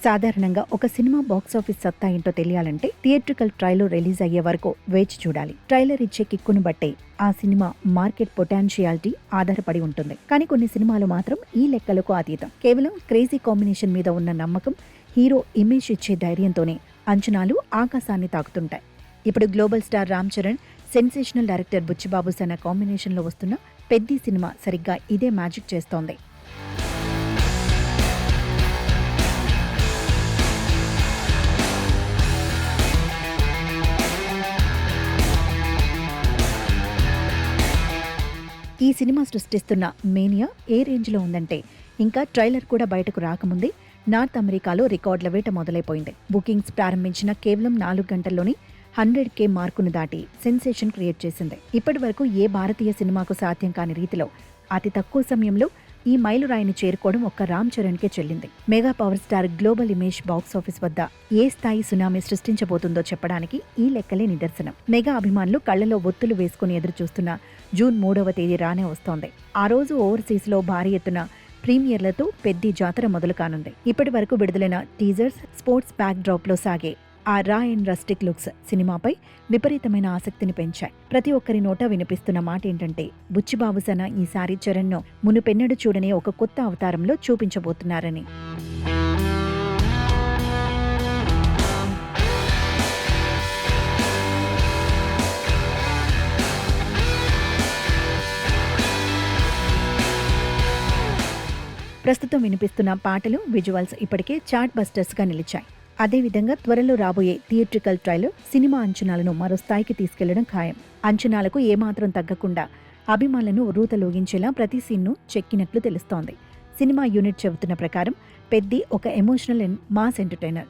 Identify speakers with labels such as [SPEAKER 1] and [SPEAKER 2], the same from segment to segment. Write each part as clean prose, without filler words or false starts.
[SPEAKER 1] సాధారణంగా ఒక cinema box office సత్తా ఏంటో తెలియాలంటే థియేట్రికల్ ట్రైలర్ రిలీజ్ అయ్యే వరకు వేచి చూడాలి. ట్రైలర్ ఇచ్చే కిక్కును బట్టే ఆ సినిమా మార్కెట్ పొటాన్షియాలిటీ ఆధారపడి ఉంటుంది. కానీ కొన్ని సినిమాలు మాత్రం ఈ లెక్కలకు అతీతం. కేవలం క్రేజీ కాంబినేషన్ మీద ఉన్న నమ్మకం, హీరో ఇమేజ్ ఇచ్చే ధైర్యంతోనే అంచనాలు ఆకాశాన్ని తాకుతుంటాయి. ఇప్పుడు global star Ram Charan, sensational director Buchi Babu Sana కాంబినేషన్లో వస్తున్న పెద్ది సినిమా సరిగ్గా ఇదే మ్యాజిక్ చేస్తోంది. ఈ సినిమా సృష్టిస్తున్న మేనియా ఏ రేంజ్లో ఉందంటే ఇంకా ట్రైలర్ కూడా బయటకు రాకముందే నార్త్ అమెరికాలో రికార్డుల వేట మొదలైపోయింది. బుకింగ్స్ ప్రారంభించిన కేవలం 4 గంటల్లోనే 100K మార్కును దాటి సెన్సేషన్ క్రియేట్ చేసింది. ఇప్పటి వరకు ఏ భారతీయ సినిమాకు సాధ్యం కాని రీతిలో అతి తక్కువ సమయంలో ఈ మైలురాయిని చేరుకోవడం ఒక్క రామ్ చరణ్కే చెల్లింది. Mega power star global image box office వద్ద ఏ స్థాయి సునామీ సృష్టించబోతుందో చెప్పడానికి ఈ లెక్కలే నిదర్శనం. మెగా అభిమానులు కళ్లలో ఒత్తులు వేసుకుని ఎదురుచూస్తున్న జూన్ 3వ తేదీ రానే వస్తోంది. ఆ రోజు ఓవర్సీస్లో భారీ ఎత్తున ప్రీమియర్లతో పెద్ది జాతర మొదలు కానుంది. ఇప్పటి వరకు విడుదలైన టీజర్స్, స్పోర్ట్స్ బ్యాక్ డ్రాప్ లో సాగే ఆ రా అండ్ రస్టిక్ లుక్స్ సినిమాపై విపరీతమైన ఆసక్తిని పెంచాయి. ప్రతి ఒక్కరి నోట వినిపిస్తున్న మాట ఏంటంటే బుచ్చిబాబు సన ఈసారి చరణ్ను మునుపెన్నడు చూడని ఒక కొత్త అవతారంలో చూపించబోతున్నారని. ప్రస్తుతం వినిపిస్తున్న పాటలు, విజువల్స్ ఇప్పటికే చార్ట్ బస్టర్స్గా నిలిచాయి. అదేవిధంగా త్వరలో రాబోయే థియేట్రికల్ ట్రైలర్ సినిమా అంచనాలను మరో స్థాయికి తీసుకెళ్లడం ఖాయం. అంచనాలకు ఏమాత్రం తగ్గకుండా అభిమానులను రూతలోగించేలా ప్రతి సీన్ను చెక్కినట్లు తెలుస్తోంది. సినిమా యూనిట్ చెబుతున్న ప్రకారం పెద్ది ఒక ఎమోషనల్ అండ్ మాస్ ఎంటర్టైనర్.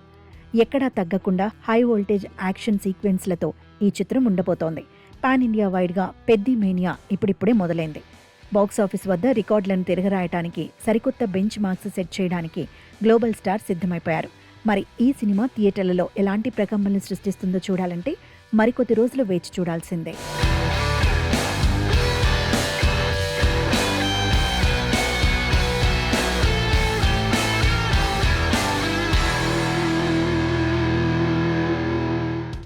[SPEAKER 1] ఎక్కడా తగ్గకుండా హై వోల్టేజ్ యాక్షన్ సీక్వెన్స్లతో ఈ చిత్రం ఉండబోతోంది. పాన్ ఇండియా వైడ్గా పెద్ది మేనియా ఇప్పుడిప్పుడే మొదలైంది. బాక్సాఫీస్ వద్ద రికార్డులను తిరగరాయటానికి, సరికొత్త బెంచ్ మార్క్స్ సెట్ చేయడానికి గ్లోబల్ స్టార్ సిద్ధమైపోయారు. మరి ఈ సినిమా థియేటర్లలో ఎలాంటి ప్రకంపనలు సృష్టిస్తుందో చూడాలంటే మరికొద్ది రోజులు వేచి చూడాల్సిందే.